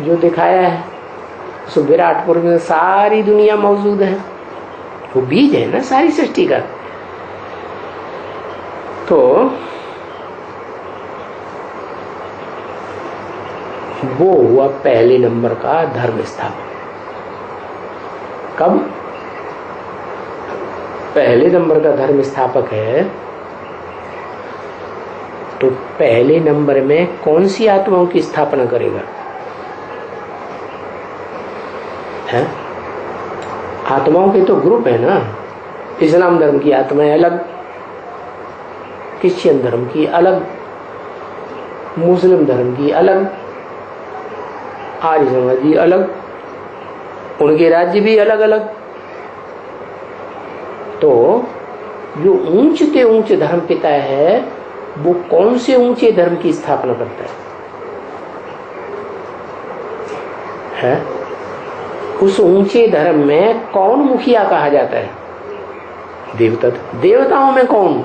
जो दिखाया है उस विराट पुरुष में सारी दुनिया मौजूद है, वो बीज है ना सारी सृष्टि का। तो वो हुआ पहले नंबर का धर्म स्थापक। कब पहले नंबर का धर्म स्थापक है तो पहले नंबर में कौन सी आत्माओं की स्थापना करेगा? है आत्माओं के तो ग्रुप है ना। इस्लाम धर्म की आत्माएं अलग, क्रिश्चियन धर्म की अलग, मुस्लिम धर्म की अलग, आर्य समाजी अलग, उनके राज्य भी अलग अलग। तो जो ऊंचे ऊंचे धर्म पिता है वो कौन से ऊंचे धर्म की स्थापना करता है? उस ऊंचे धर्म में कौन मुखिया कहा जाता है? देवता। देवताओं में कौन?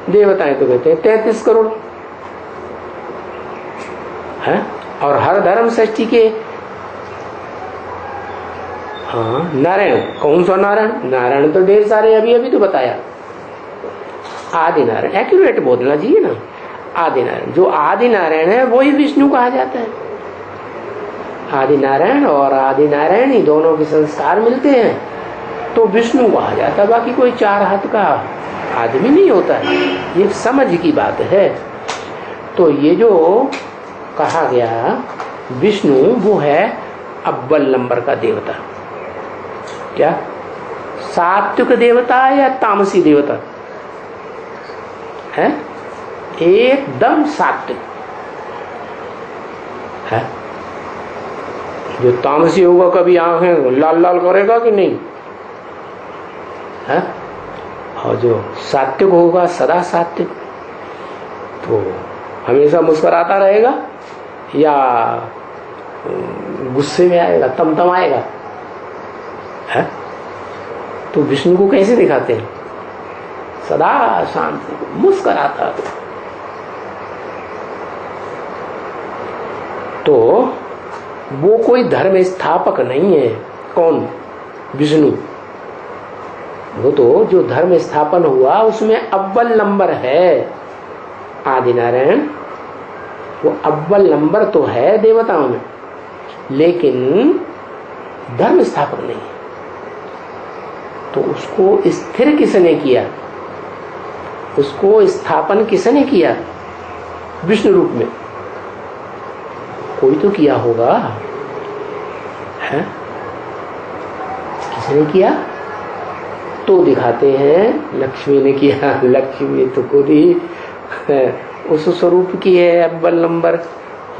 देवताएं तो कहते हैं 33 करोड़ है। और हर धर्म सृष्टि के नारायण, कौन सा नारायण? नारायण तो ढेर सारे, अभी अभी तो बताया। आदि नारायण, एक्यूरेट बोलना चाहिए ना। आदि नारायण, जो आदि नारायण है वही विष्णु कहा जाता है। आदि नारायण और आदि नारायणी दोनों के संस्कार मिलते हैं तो विष्णु कहा जाता है। बाकी कोई चार हाथ का आदमी नहीं होता है, ये समझ की बात है। तो ये जो कहा गया विष्णु वो है अव्वल नंबर का देवता। क्या सात्विक देवता या तामसी देवता है? एकदम सात्विक है। जो तामसी होगा कभी आंखें लाल लाल करेगा कि नहीं है? और जो सात्विक होगा सदा सात्विक, तो हमेशा मुस्कुराता रहेगा या गुस्से में आएगा, तमतमाएगा है? तो विष्णु को कैसे दिखाते हैं? सदा शांत मुस्कुराता। तो वो कोई धर्म स्थापक नहीं है। कौन? विष्णु। वो तो जो धर्म स्थापन हुआ उसमें अव्वल नंबर है आदि नारायण। वो अव्वल नंबर तो है देवताओं में, लेकिन धर्म स्थापक नहीं है। तो उसको स्थिर किसने किया? उसको स्थापन किसने किया? विष्णु रूप में कोई तो किया होगा है? किसने किया? तो दिखाते हैं लक्ष्मी ने किया। लक्ष्मी तो खुद ही उस स्वरूप की है अव्वल नंबर।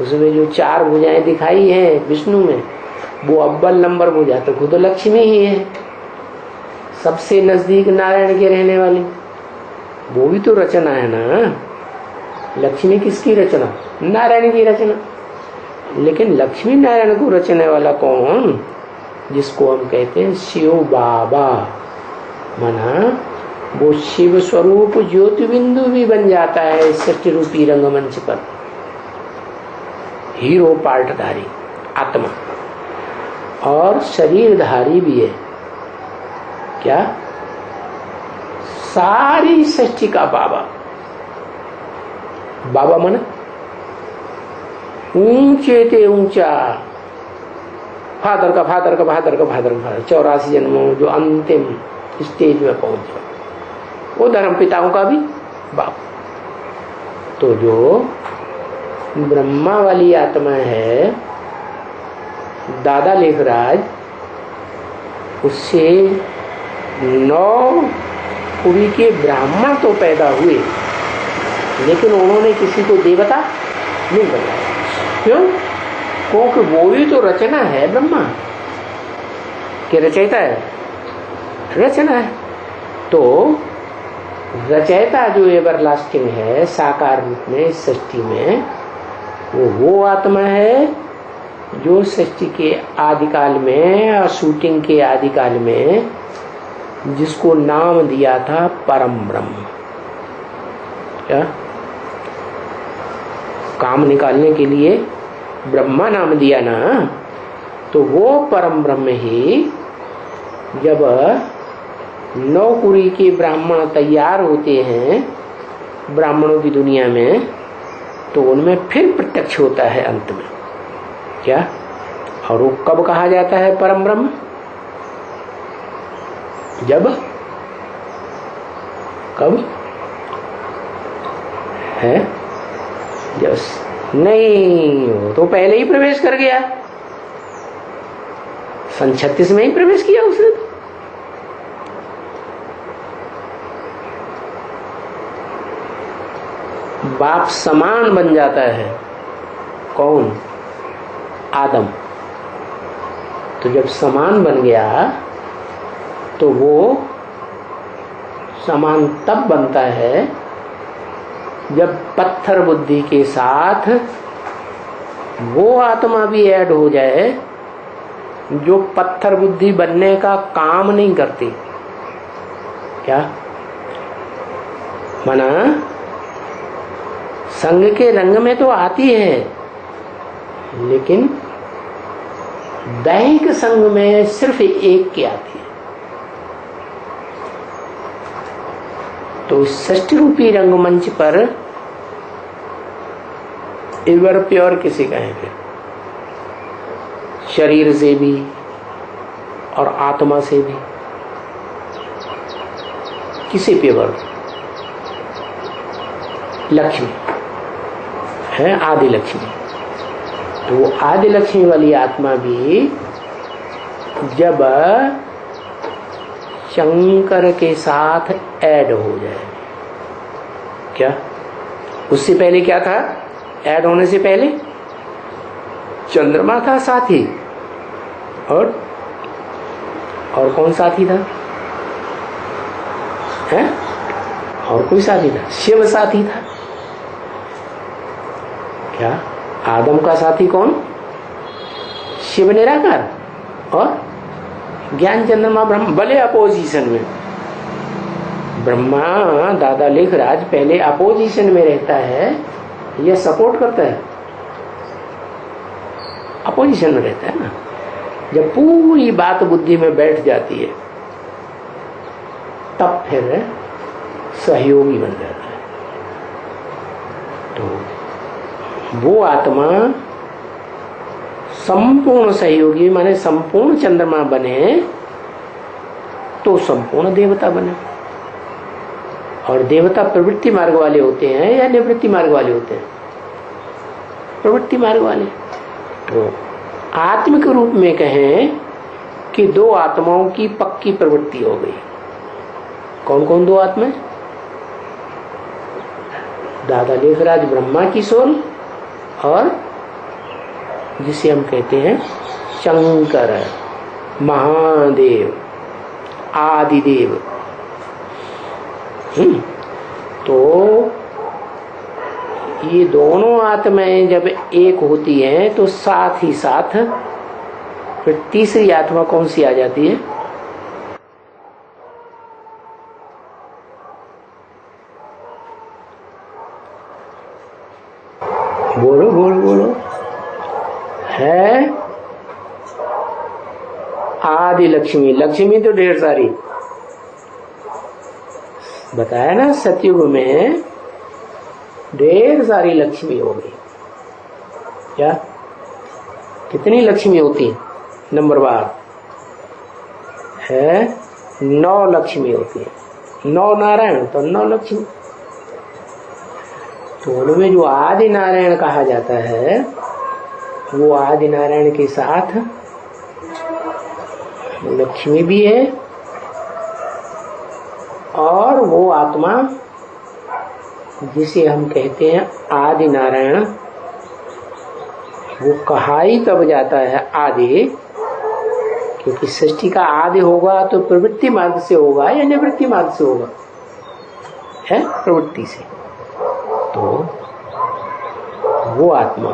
उसमें जो चार भुजाएं दिखाई है विष्णु में, वो अव्वल नंबर भुजा तो खुद लक्ष्मी ही है। सबसे नजदीक नारायण के रहने वाली, वो भी तो रचना है ना। लक्ष्मी किसकी रचना? नारायण की रचना। लेकिन लक्ष्मी नारायण को रचने वाला कौन? जिसको हम कहते हैं शिव बाबा। मना वो शिव स्वरूप ज्योति बिंदु भी बन जाता है सृष्टि रूपी रंगमंच पर। हीरो पार्टधारी आत्मा और शरीरधारी भी है। क्या? सारी सृष्टि का बाबा। बाबा मन ऊंचे ते ऊंचा, फादर का फादर का फादर का फादर का 84 जन्मों जो अंतिम स्टेज में पहुंच गया, वो धर्म पिताओं का भी बाप। तो जो ब्रह्मा वाली आत्मा है दादा लेखराज, उससे 9 कुड़ी के ब्राह्मण तो पैदा हुए, लेकिन उन्होंने किसी को देवता नहीं बनाया। क्यों? क्योंकि वो भी तो रचना है ब्रह्मा के, रचयिता है, रचना है। तो रचयिता जो एवरलास्टिंग है साकार रूप में इस सृष्टि में, वो आत्मा है जो सृष्टि के आदिकाल में और शूटिंग के आदिकाल में जिसको नाम दिया था परम ब्रह्म। क्या? काम निकालने के लिए ब्रह्मा नाम दिया ना, तो वो परम ब्रह्म ही जब नौकुरी के ब्राह्मण तैयार होते हैं ब्राह्मणों की दुनिया में, तो उनमें फिर प्रत्यक्ष होता है अंत में। क्या? और वो कब कहा जाता है परम ब्रह्म? जब कब है? जब नहीं, वो तो पहले ही प्रवेश कर गया, सन 36 में ही प्रवेश किया उसने। बाप समान बन जाता है। कौन? आदम। तो जब समान बन गया तो वो समान तब बनता है जब पत्थर बुद्धि के साथ वो आत्मा भी ऐड हो जाए जो पत्थर बुद्धि बनने का काम नहीं करती। क्या माना? संग के रंग में तो आती है, लेकिन दैहिक संग में सिर्फ एक की आती है। तो षष्ठ रूपी रंगमंच पर एवर प्योर किसी कहेंगे, शरीर से भी और आत्मा से भी, किसी प्योर? लक्ष्मी है, आदि लक्ष्मी। तो वो आदि लक्ष्मी वाली आत्मा भी जब शंकर के साथ ऐड हो जाए, क्या? उससे पहले क्या था? ऐड होने से पहले चंद्रमा था साथी, और कौन साथी था? है? और कोई साथी था? शिव साथी था। क्या? आदम का साथी कौन? शिव निराकार, और ज्ञान चंद्रमा ब्रह्म, भले अपोजिशन में। ब्रह्मा दादा लेखराज पहले अपोजिशन में रहता है या सपोर्ट करता है? अपोजिशन में रहता है ना। जब पूरी बात बुद्धि में बैठ जाती है तब फिर सहयोगी बन जाता है। तो वो आत्मा संपूर्ण सहयोगी माने संपूर्ण चंद्रमा बने तो संपूर्ण देवता बने। और देवता प्रवृत्ति मार्ग वाले होते हैं या निवृत्ति मार्ग वाले होते हैं? प्रवृत्ति मार्ग वाले। तो आत्मिक रूप में कहें कि दो आत्माओं की पक्की प्रवृत्ति हो गई। कौन कौन दो आत्मा? दादा लेखराज ब्रह्मा की सोल, और जिसे हम कहते हैं शंकर, महादेव, आदिदेव। तो ये दोनों आत्माएं जब एक होती हैं तो साथ ही साथ फिर तीसरी आत्मा कौन सी आ जाती है? बोलो बोलो बोलो। है आदि लक्ष्मी। लक्ष्मी तो ढेर सारी बताया ना, सतयुग में ढेर सारी लक्ष्मी हो गई। क्या? कितनी लक्ष्मी होती है? नंबरवार है 9 लक्ष्मी होती है। 9 नारायण तो 9 लक्ष्मी। तो उनमें जो आदि नारायण कहा जाता है वो आदि नारायण के साथ लक्ष्मी भी है, और वो आत्मा जिसे हम कहते हैं आदि नारायण, वो कहा ही तब जाता है आदि, क्योंकि सृष्टि का आदि होगा तो प्रवृत्ति मार्ग से होगा या निवृत्ति मार्ग से होगा? है प्रवृत्ति से। तो वो आत्मा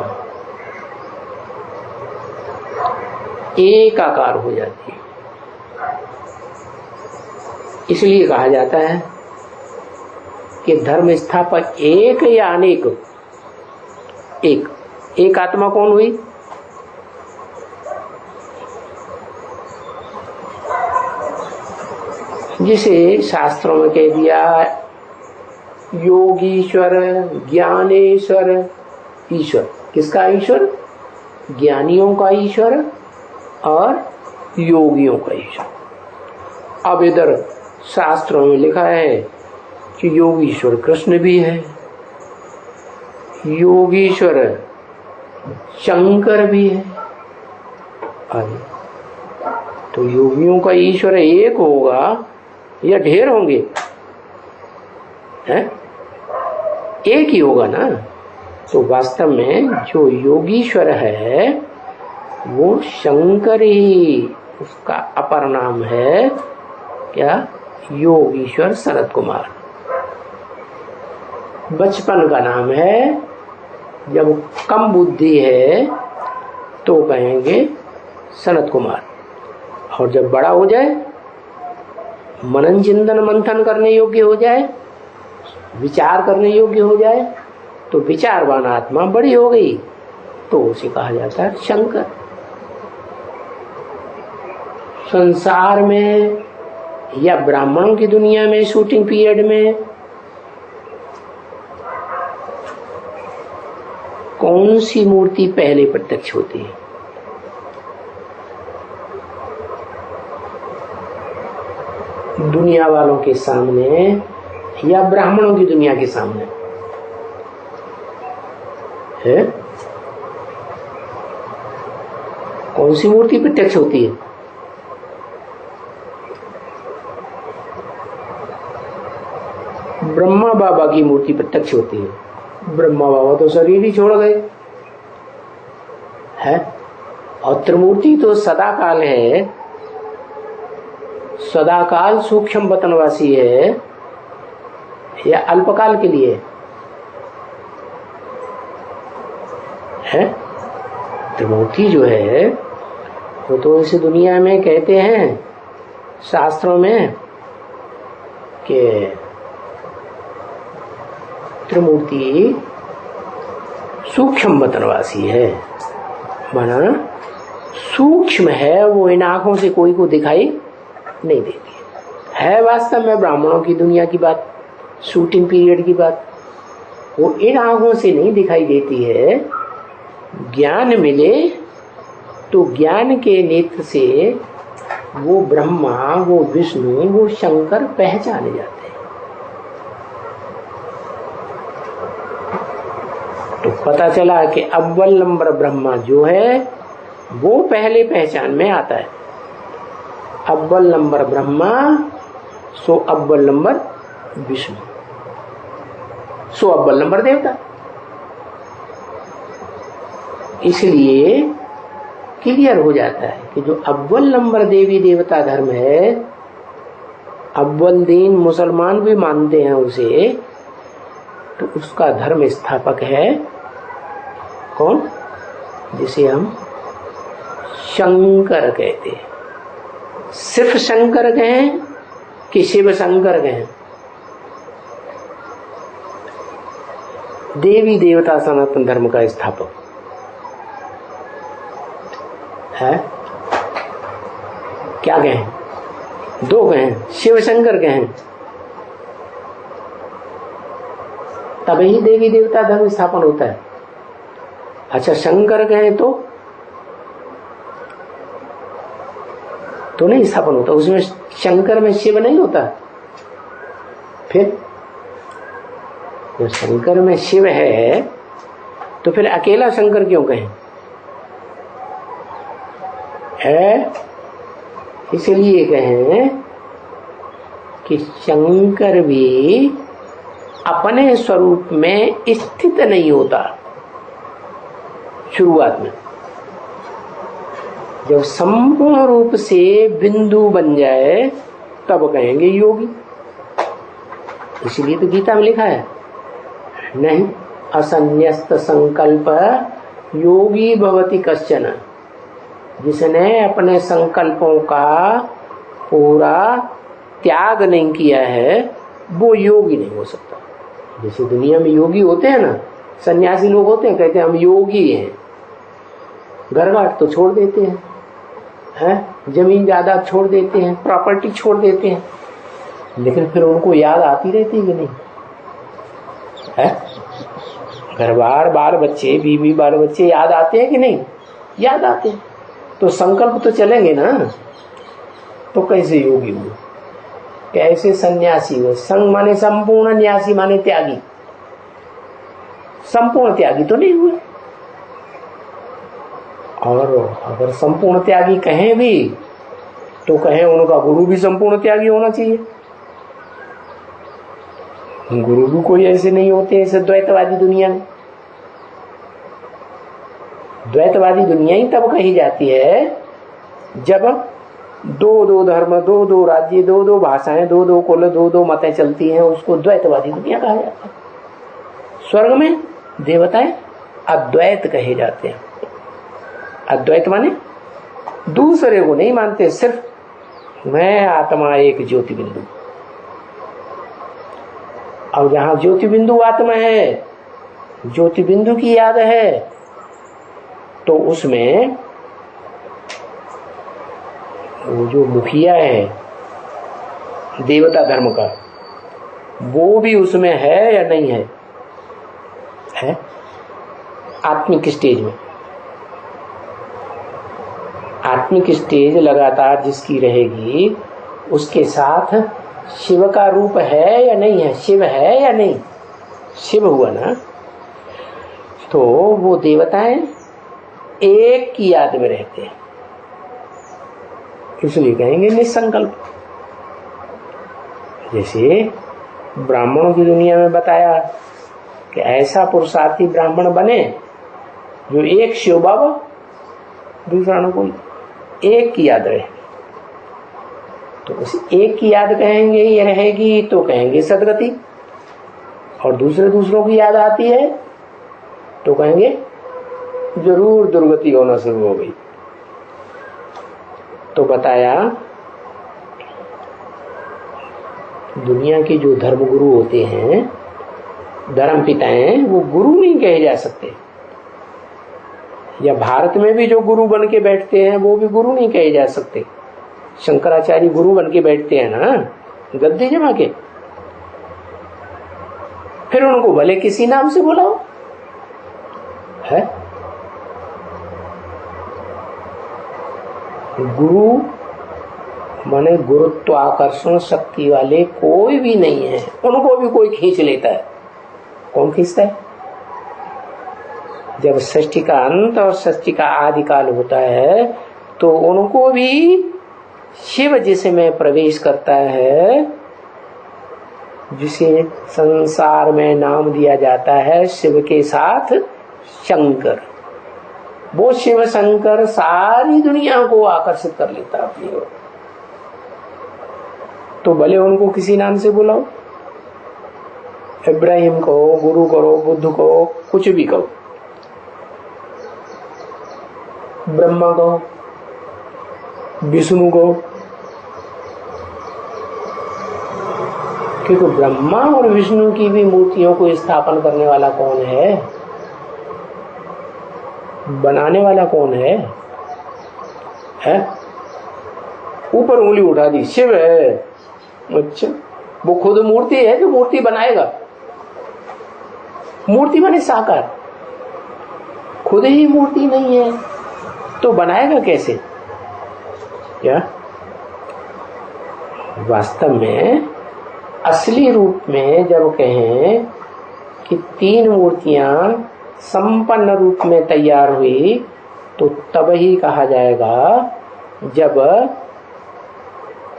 एक आकार हो जाती है। इसलिए कहा जाता है कि धर्म स्थापक एक या अनेक? एक। एक आत्मा कौन हुई? जिसे शास्त्रों में कह दिया योगीश्वर, ज्ञानेश्वर, ईश्वर। किसका ईश्वर? ज्ञानियों का ईश्वर और योगियों का ईश्वर। अब इधर शास्त्रों में लिखा है कि योगीश्वर कृष्ण भी है, योगीश्वर शंकर भी है। अरे तो योगियों का ईश्वर एक होगा या ढेर होंगे? हैं? एक ही होगा ना। तो वास्तव में जो योगीश्वर है वो शंकर ही, उसका अपर नाम है क्या? योगीश्वर सनत कुमार। बचपन का नाम है, जब कम बुद्धि है तो कहेंगे सनत कुमार, और जब बड़ा हो जाए, मनन चिंतन मंथन करने योग्य हो जाए, विचार करने योग्य हो जाए, तो विचारवान आत्मा बड़ी हो गई तो उसे कहा जाता है शंकर। संसार में या ब्राह्मणों की दुनिया में शूटिंग पीरियड में कौन सी मूर्ति पहले प्रत्यक्ष होती है? दुनिया वालों के सामने या ब्राह्मणों की दुनिया के सामने है? कौन सी मूर्ति प्रत्यक्ष होती है? ब्रह्मा बाबा की मूर्ति प्रत्यक्ष होती है। ब्रह्मा बाबा तो शरीर ही छोड़ गए है, और त्रिमूर्ति तो सदाकाल है, सदाकाल सूक्ष्म वतनवासी है या अल्पकाल के लिए है? त्रिमूर्ति जो है वो तो इस दुनिया में कहते हैं शास्त्रों में कि त्रिमूर्ति सूक्ष्म वतनवासी है, माना सूक्ष्म है, वो इन आंखों से कोई को दिखाई नहीं देती है। वास्तव में ब्राह्मणों की दुनिया की बात, शूटिंग पीरियड की बात, वो इन आंखों से नहीं दिखाई देती है। ज्ञान मिले तो ज्ञान के नेत्र से वो ब्रह्मा, वो विष्णु, वो शंकर पहचाने जाते हैं। तो पता चला कि अव्वल नंबर ब्रह्मा जो है वो पहले पहचान में आता है। अव्वल नंबर ब्रह्मा सो अव्वल नंबर विष्णु सो अव्वल नंबर देवता। इसलिए क्लियर हो जाता है कि जो अव्वल नंबर देवी देवता धर्म है, अव्वल दीन मुसलमान भी मानते हैं उसे, तो उसका धर्म स्थापक है कौन? जिसे हम शंकर कहते हैं। सिर्फ शंकर कहें कि शिव शंकर कहें, देवी देवता सनातन धर्म का स्थापक है। क्या कहें? दो कहें, शिव शंकर कहें, तभी देवी देवता धर्म स्थापन होता है। अच्छा शंकर कहें तो नहीं स्थापन होता, उसमें शंकर में शिव नहीं होता। फिर जब शंकर में शिव है तो फिर अकेला शंकर क्यों कहें? है इसलिए कहें कि शंकर भी अपने स्वरूप में स्थित नहीं होता। शुरुआत में जब संपूर्ण रूप से बिंदु बन जाए तब कहेंगे योगी। इसलिए तो गीता में लिखा है, नहीं असन्यस्त संकल्प योगी भवति कश्चन। जिसने अपने संकल्पों का पूरा त्याग नहीं किया है वो योगी नहीं हो सकता। जैसे दुनिया में योगी होते हैं ना, सन्यासी लोग होते हैं, कहते हैं हम योगी हैं, घर बार तो छोड़ देते हैं, जमीन जायदाद छोड़ देते हैं, प्रॉपर्टी छोड़ देते हैं, लेकिन फिर उनको याद आती रहती कि नहीं है? घर बार, बाल बच्चे, बीवी बाल बच्चे याद आते हैं कि नहीं? याद आते हैं। तो संकल्प तो चलेंगे ना। तो कैसे योगी हुए, कैसे सन्यासी हुए? संग माने संपूर्ण, न्यासी माने त्यागी। संपूर्ण त्यागी तो नहीं हुए। और अगर संपूर्ण त्यागी कहें भी तो कहें उनका गुरु भी संपूर्ण त्यागी होना चाहिए। गुरु भी कोई ऐसे नहीं होते ऐसे द्वैतवादी दुनिया में। द्वैतवादी दुनिया ही तब कही जाती है जब दो दो धर्म, दो दो राज्य, दो दो भाषाएं, दो दो कुल, दो दो मतें चलती हैं, उसको द्वैतवादी दुनिया कहा जाता है। स्वर्ग में देवताएं अद्वैत कहे जाते हैं। अद्वैत माने दूसरे को नहीं मानते, सिर्फ मैं आत्मा एक ज्योति बिंदु। और जहां ज्योति बिंदु आत्मा है, ज्योति बिंदु की याद है, तो उसमें वो जो मुखिया है देवता धर्म का, वो भी उसमें है या नहीं है? है आत्मिक स्टेज में। आत्मिक स्टेज लगातार जिसकी रहेगी, उसके साथ शिव का रूप है या नहीं है? शिव है या नहीं? शिव हुआ ना। तो वो देवताएं एक की याद में रहते हैं, इसलिए कहेंगे निसंकल्प। जैसे ब्राह्मणों की दुनिया में बताया कि ऐसा पुरुषार्थी ब्राह्मण बने जो एक शिव बाबा, दूसरा न कोई, एक की याद रहे। तो उस एक की याद कहेंगे ये रहेगी तो कहेंगे सदगति, और दूसरों की याद आती है तो कहेंगे जरूर दुर्गति होना शुरू हो गई। तो बताया दुनिया के जो धर्मगुरु होते हैं, धर्म पिताएं, वो गुरु नहीं कहे जा सकते। या भारत में भी जो गुरु बन के बैठते हैं वो भी गुरु नहीं कहे जा सकते। शंकराचार्य गुरु बन के बैठते हैं ना गद्दी जमा के, फिर उनको भले किसी नाम से बुलाओ है। गुरु माने गुरुत्वाकर्षण शक्ति वाले कोई भी नहीं है, उनको भी कोई खींच लेता है। कौन खींचता है? जब सृष्टि का अंत और सृष्टि का आदिकाल होता है तो उनको भी शिव जिसमें प्रवेश करता है, जिसे संसार में नाम दिया जाता है शिव के साथ शंकर, वो शिव शंकर सारी दुनिया को आकर्षित कर लेता है अपनी ओर। तो भले उनको किसी नाम से बुलाओ, इब्राहिम कहो, गुरु करो, बुद्ध कहो, कुछ भी कहो, ब्रह्मा कहो, विष्णु कहो, क्योंकि ब्रह्मा और विष्णु की भी मूर्तियों को स्थापन करने वाला कौन है? बनाने वाला कौन है? ऊपर उंगली उठा दी, शिव है। अच्छा, वो खुद मूर्ति है जो मूर्ति बनाएगा? मूर्ति माने साकार, खुद ही मूर्ति नहीं है तो बनाएगा कैसे? क्या वास्तव में असली रूप में जब कहें कि तीन मूर्तियां संपन्न रूप में तैयार हुई तो तब ही कहा जाएगा जब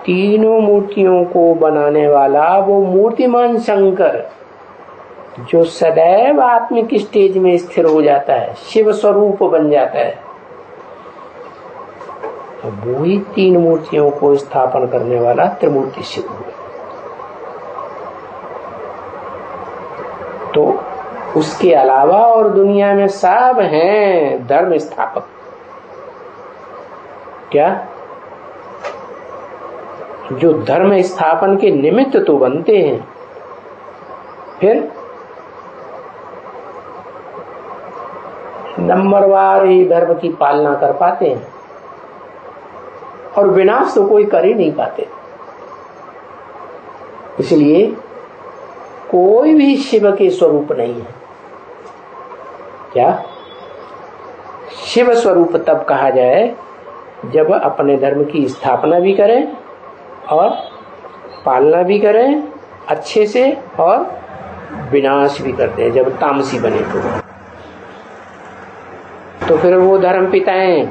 तीनों मूर्तियों को बनाने वाला वो मूर्तिमान शंकर जो सदैव आत्मिक स्टेज में स्थिर हो जाता है, शिव स्वरूप बन जाता है, वो ही तीन मूर्तियों को स्थापन करने वाला त्रिमूर्ति शिव हुआ। तो उसके अलावा और दुनिया में सब हैं धर्म स्थापक। क्या? जो धर्म स्थापन के निमित्त तो बनते हैं, फिर नंबरवार ही धर्म की पालना कर पाते हैं, और विनाश तो कोई कर ही नहीं पाते। इसलिए कोई भी शिव के स्वरूप नहीं है। क्या शिव स्वरूप तब कहा जाए जब अपने धर्म की स्थापना भी करें और पालना भी करें अच्छे से, और विनाश भी करते हैं जब तामसी बने तो फिर वो धर्म पिताएं,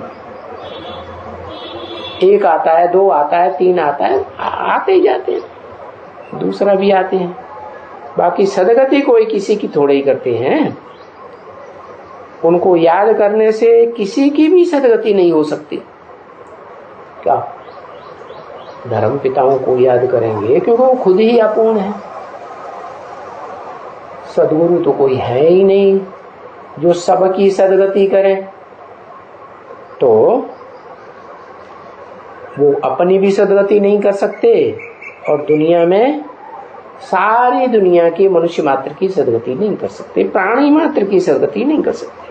एक आता है, दो आता है, तीन आता है, आते ही जाते हैं, दूसरा भी आते हैं। बाकी सदगति कोई किसी की थोड़े ही करते हैं। उनको याद करने से किसी की भी सदगति नहीं हो सकती। क्या धर्म पिताओं को याद करेंगे क्योंकि वो खुद ही अपूर्ण है। सदगुरु तो कोई है ही नहीं जो सबकी सदगति करे, तो वो अपनी भी सदगति नहीं कर सकते और दुनिया में सारी दुनिया के मनुष्य मात्र की सदगति नहीं कर सकते, प्राणी मात्र की सदगति नहीं कर सकते।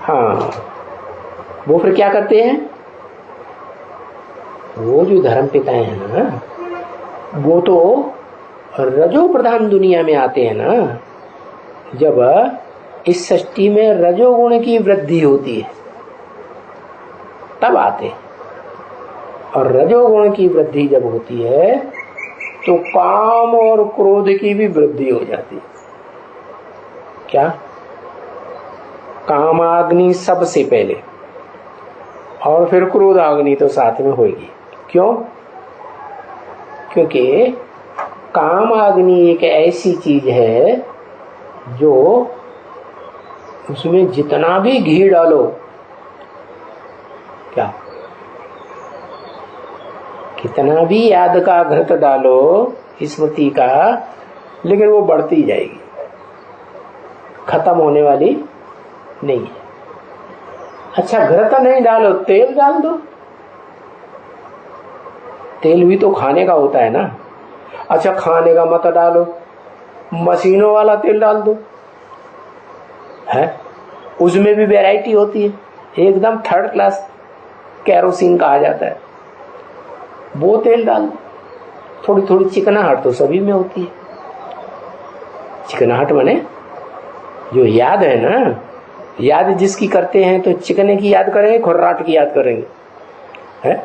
हाँ, वो फिर क्या करते हैं? वो जो धर्म पिताएं हैं ना, वो तो रजो प्रधान दुनिया में आते हैं ना, जब इस सृष्टि में रजोगुण की वृद्धि होती है तब आते। और रजोगुण की वृद्धि जब होती है तो काम और क्रोध की भी वृद्धि हो जाती है। क्या? कामाग्नि सबसे पहले और फिर क्रोधाग्नि तो साथ में होगी। क्यों? क्योंकि कामाग्नि एक ऐसी चीज है जो उसमें जितना भी घी डालो, क्या कितना भी याद का घृत डालो स्मृति का, लेकिन वो बढ़ती जाएगी, खत्म होने वाली नहीं है। अच्छा, घृत नहीं डालो, तेल डाल दो। तेल भी तो खाने का होता है ना। अच्छा, खाने का मत डालो, मशीनों वाला तेल डाल दो, है उसमें भी वैरायटी होती है, एकदम थर्ड क्लास कैरोसिन का आ जाता है, वो तेल डाल दो। थोड़ी थोड़ी चिकनाहट तो सभी में होती है। चिकनाहट माने जो याद है ना, याद जिसकी करते हैं तो चिकने की याद करेंगे, खुर्राट की याद करेंगे, है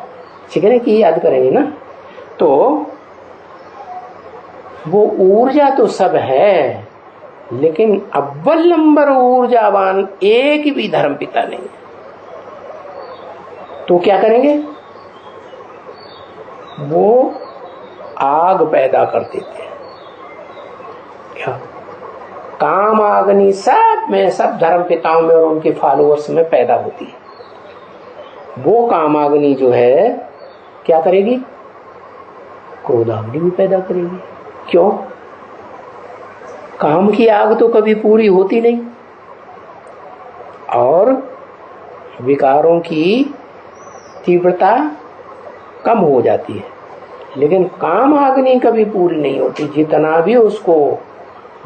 चिकने की याद करेंगे ना। तो वो ऊर्जा तो सब है, लेकिन अव्वल नंबर ऊर्जावान एक भी धर्म पिता नहीं है। तो क्या करेंगे? वो आग पैदा कर देते हैं। क्या? काम अग्नि सब में, सब धर्म पिताओं में और उनके फॉलोअर्स में पैदा होती है। वो कामाग्नि जो है क्या करेगी? क्रोधाग्नि भी पैदा करेगी। क्यों? काम की आग तो कभी पूरी होती नहीं और विकारों की तीव्रता कम हो जाती है, लेकिन काम अग्नि कभी पूरी नहीं होती। जितना भी उसको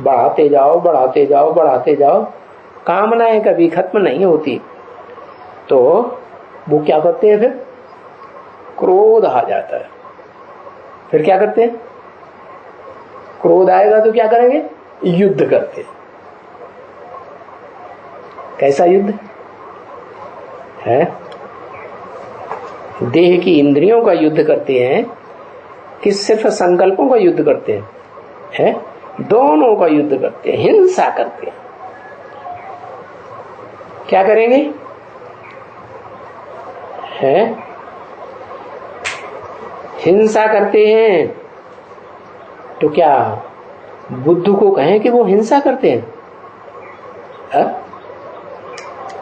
बढ़ाते जाओ, बढ़ाते जाओ, बढ़ाते जाओ, कामनाएं कभी खत्म नहीं होती। तो वो क्या करते हैं? फिर क्रोध आ जाता है। फिर क्या करते हैं? क्रोध आएगा तो क्या करेंगे? युद्ध करते हैं। कैसा युद्ध है? देह की इंद्रियों का युद्ध करते हैं कि सिर्फ संकल्पों का युद्ध करते हैं? है दोनों का युद्ध करते हैं, हिंसा करते हैं। क्या करेंगे? है हिंसा करते हैं तो क्या बुद्ध को कहें कि वो हिंसा करते हैं? है?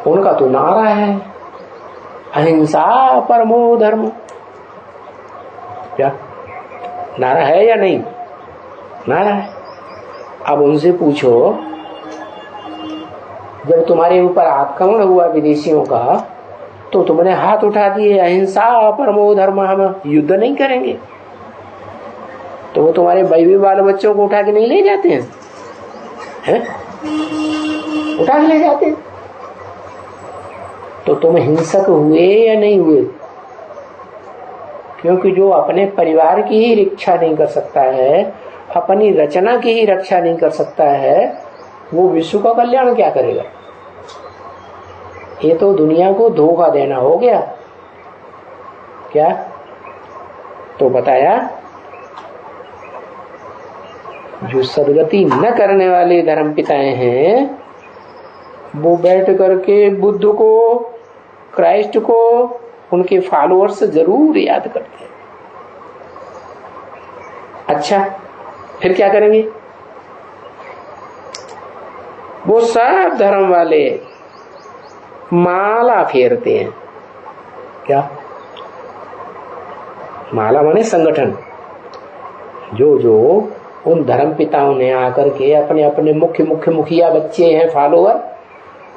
उनका तो नारा है अहिंसा परमो धर्म। क्या नारा है या नहीं? नारा है। अब उनसे पूछो, जब तुम्हारे ऊपर आक्रमण हुआ विदेशियों का तो तुमने हाथ उठा दिए अहिंसा परमो धर्म, हम युद्ध नहीं करेंगे, तो वो तुम्हारे बीवी बाल बच्चों को उठा के नहीं ले जाते हैं? उठा के ले जाते। तो तुम हिंसक हुए या नहीं हुए? क्योंकि जो अपने परिवार की ही रक्षा नहीं कर सकता है, अपनी रचना की ही रक्षा नहीं कर सकता है, वो विश्व का कल्याण क्या करेगा? ये तो दुनिया को धोखा देना हो गया। क्या तो बताया, जो सदगति न करने वाले धर्म पिताएं हैं वो बैठ करके बुद्ध को, क्राइस्ट को, उनके फॉलोअर्स जरूर याद करते हैं। अच्छा, फिर क्या करेंगे? वो सब धर्म वाले माला फेरते हैं। क्या माला माने संगठन। जो उन धर्म पिताओं ने आकर के अपने अपने मुख्य मुखिया बच्चे हैं, फॉलोअर,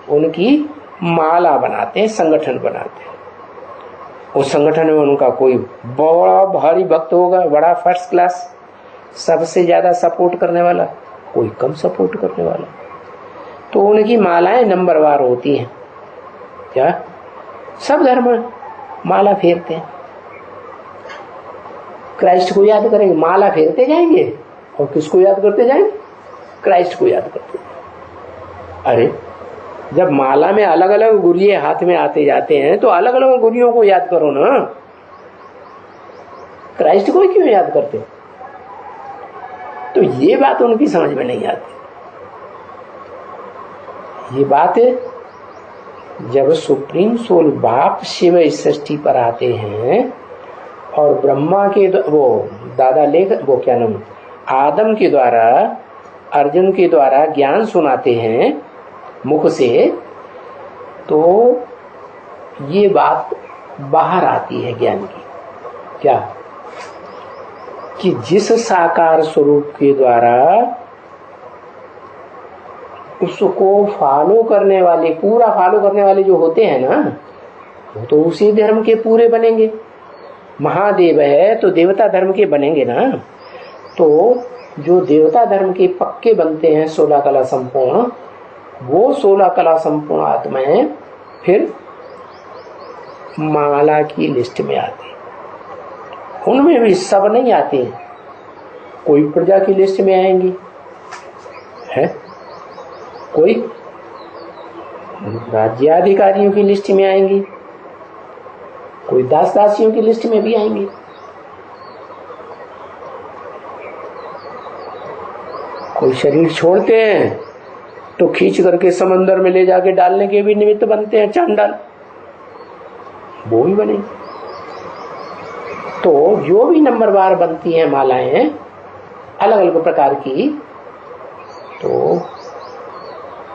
उनकी माला बनाते हैं, संगठन बनाते हैं। उस संगठन में उनका कोई बड़ा भारी भक्त होगा, बड़ा फर्स्ट क्लास, सबसे ज्यादा सपोर्ट करने वाला, कोई कम सपोर्ट करने वाला। तो उनकी मालाएं नंबरवार होती हैं। क्या सब धर्म माला फेरते हैं। क्राइस्ट को याद करेंगे, माला फेरते जाएंगे, और किसको याद करते जाएंगे? क्राइस्ट को याद करते जाएंगे। अरे जब माला में अलग अलग गुरिये हाथ में आते जाते हैं तो अलग अलग गुरियों को याद करो ना, क्राइस्ट को क्यों याद करते? तो ये बात उनकी समझ में नहीं आती। ये बात जब सुप्रीम सोल बाप शिव इस सृष्टि पर आते हैं और ब्रह्मा के वो दादा लेख वो क्या नाम आदम के द्वारा अर्जुन के द्वारा ज्ञान सुनाते हैं मुख से, तो ये बात बाहर आती है ज्ञान की। क्या कि जिस साकार स्वरूप के द्वारा उसको फॉलो करने वाले, पूरा फॉलो करने वाले जो होते हैं ना, वो तो उसी धर्म के पूरे बनेंगे। महादेव है तो देवता धर्म के बनेंगे ना। तो जो देवता धर्म के पक्के बनते हैं 16 कला संपूर्ण, वो 16 कला संपूर्ण आत्माएं फिर माला की लिस्ट में आती। उनमें भी सब नहीं आती हैं, कोई प्रजा की लिस्ट में आएंगी है, कोई राज्याधिकारियों की लिस्ट में आएंगी, कोई दास दासियों की लिस्ट में भी आएंगी। कोई शरीर छोड़ते हैं तो खींच करके समंदर में ले जाके डालने के भी निमित्त बनते हैं, चांडाल, वो भी बनेंगे। तो जो भी नंबरवार बनती हैं मालाएं अलग अलग प्रकार की, तो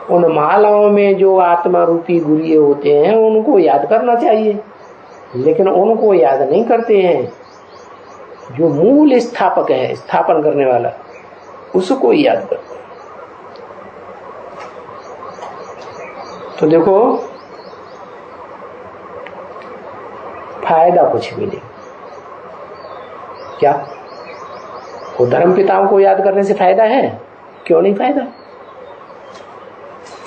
उन मालाओं में जो आत्मा रूपी गुरिये होते हैं उनको याद करना चाहिए, लेकिन उनको याद नहीं करते हैं। जो मूल स्थापक है, स्थापन करने वाला, उसको याद करते हैं। तो देखो फायदा कुछ भी नहीं। क्या वो धर्म पिताओं को याद करने से फायदा है? क्यों नहीं फायदा?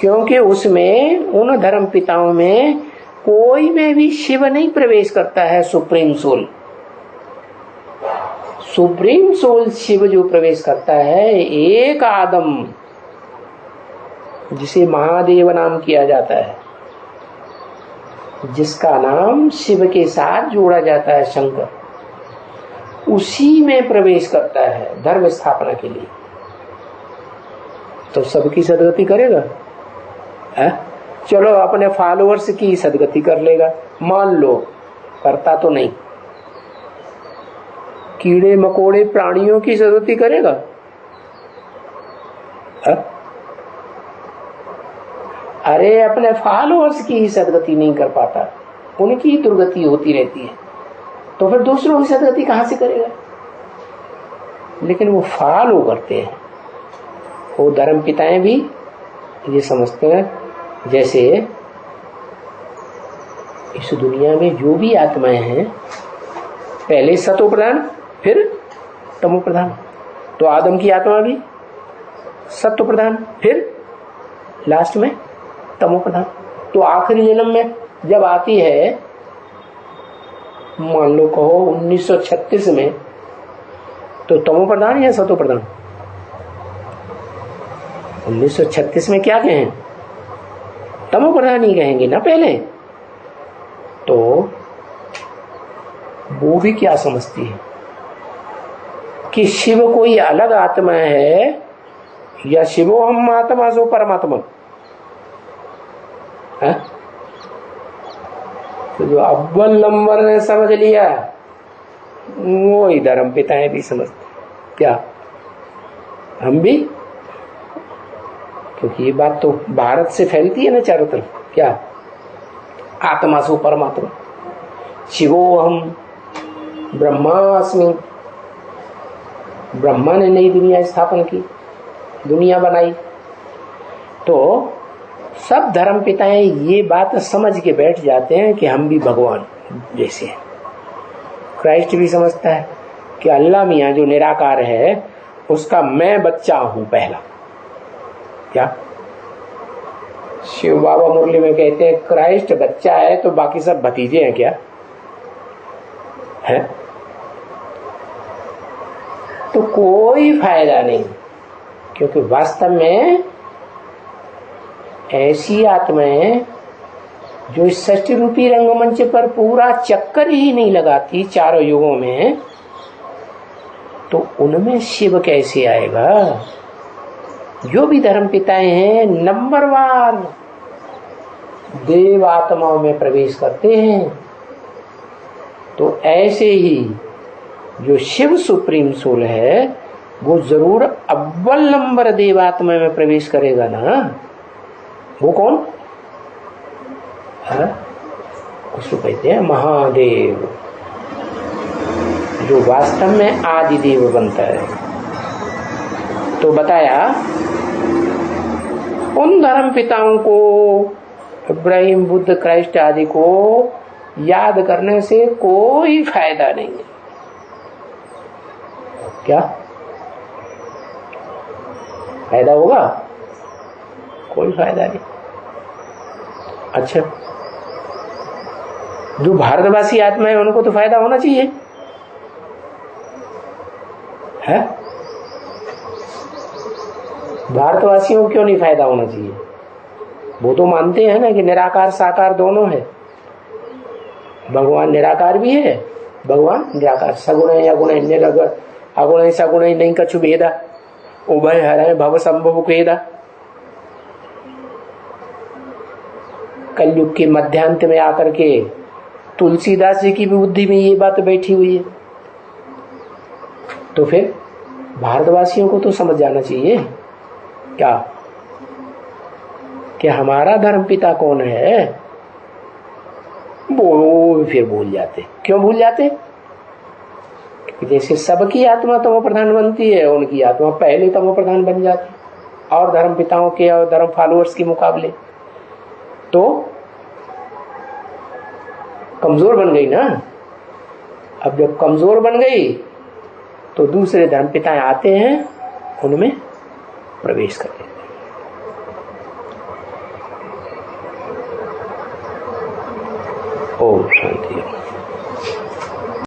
क्योंकि उसमें उन धर्म पिताओं में कोई में भी शिव नहीं प्रवेश करता है। Supreme soul, supreme soul Shiv जो प्रवेश करता है, एक आदम जिसे महादेव नाम किया जाता है, जिसका नाम शिव के साथ जोड़ा जाता है शंकर, उसी में प्रवेश करता है धर्म स्थापना के लिए। तो सबकी सदगति करेगा है? चलो अपने फॉलोअर्स की सदगति कर लेगा, मान लो, करता तो नहीं। कीड़े मकोड़े प्राणियों की सदगति करेगा है? अरे अपने फॉलोअर्स की ही सदगति नहीं कर पाता, उनकी ही दुर्गति होती रहती है, तो फिर दूसरों की सदगति कहां से करेगा? लेकिन वो फॉलो करते हैं। वो धर्म पिताएं भी ये समझते हैं जैसे इस दुनिया में जो भी आत्माएं हैं, पहले सतो प्रधान फिर तमो प्रधान। तो आदम की आत्मा भी सत्व प्रधान, फिर लास्ट में तमो प्रधान। तो आखिरी जन्म में जब आती है, मान लो कहो 1936 में, तो तमो प्रधान या सतो प्रधान? 1936 में क्या कहें? तमो प्रधान ही कहेंगे ना पहले। तो वो भी क्या समझती है कि शिव कोई अलग आत्मा है, या शिवो हम आत्मा सो परमात्मा है? तो जो अव्वल नंबर ने समझ लिया वो ही धर्म पिताएं भी समझते। क्या हम भी? क्योंकि ये बात तो भारत से फैलती है ना चारों तरफ। क्या आत्मा सो परमात्मा, शिवो हम ब्रह्मास्मि। ब्रह्मा ने नई दुनिया स्थापन की, दुनिया बनाई। तो सब धर्म पिताएं ये बात समझ के बैठ जाते हैं कि हम भी भगवान जैसे हैं। क्राइस्ट भी समझता है कि अल्लाह मियां जो निराकार है उसका मैं बच्चा हूं पहला। क्या शिव बाबा मुरली में कहते हैं क्राइस्ट बच्चा है तो बाकी सब भतीजे हैं क्या है? तो कोई फायदा नहीं, क्योंकि वास्तव में ऐसी आत्माएं जो इस सृष्टि रूपी रंगमंच पर पूरा चक्कर ही नहीं लगाती चारों युगों में, तो उनमें शिव कैसे आएगा? जो भी धर्म पिताएं हैं नंबरवार देव आत्माओं में प्रवेश करते हैं। तो ऐसे ही जो शिव सुप्रीम सोल है वो जरूर अव्वल नंबर देवात्मा में प्रवेश करेगा ना। वो कौन है? उसको कहते हैं महादेव, जो वास्तव में आदि देव बनता है। तो बताया उन धर्म पिताओं को, इब्राहिम, बुद्ध, क्राइस्ट आदि को याद करने से कोई फायदा नहीं है। क्या फायदा होगा? कोई फायदा नहीं। अच्छा, जो भारतवासी आत्मा है उनको तो फायदा होना चाहिए है? भारतवासियों को क्यों नहीं फायदा होना चाहिए? वो तो मानते हैं ना कि निराकार साकार दोनों है। भगवान निराकार भी है, भगवान निराकार, सगुण है अगुण है, निरगुण अगुण है सगुण है, नहीं कछु भेदा, उभय हर भव संभव भेदा। कलयुग के मध्यांत में आकर के तुलसीदास जी की भी बुद्धि में ये बात बैठी हुई है। तो फिर भारतवासियों को तो समझ जाना चाहिए क्या कि हमारा धर्म पिता कौन है। वो फिर भूल जाते। क्यों भूल जाते? जैसे सबकी आत्मा तमो प्रधान बनती है, उनकी आत्मा पहले तमो प्रधान बन जाती, और धर्म पिताओं के और धर्म फॉलोअर्स के मुकाबले तो कमजोर बन गई ना। अब जब कमजोर बन गई तो दूसरे धर्म पिताएं आते हैं, उनमें प्रवेश करते हैं। ओम शांति।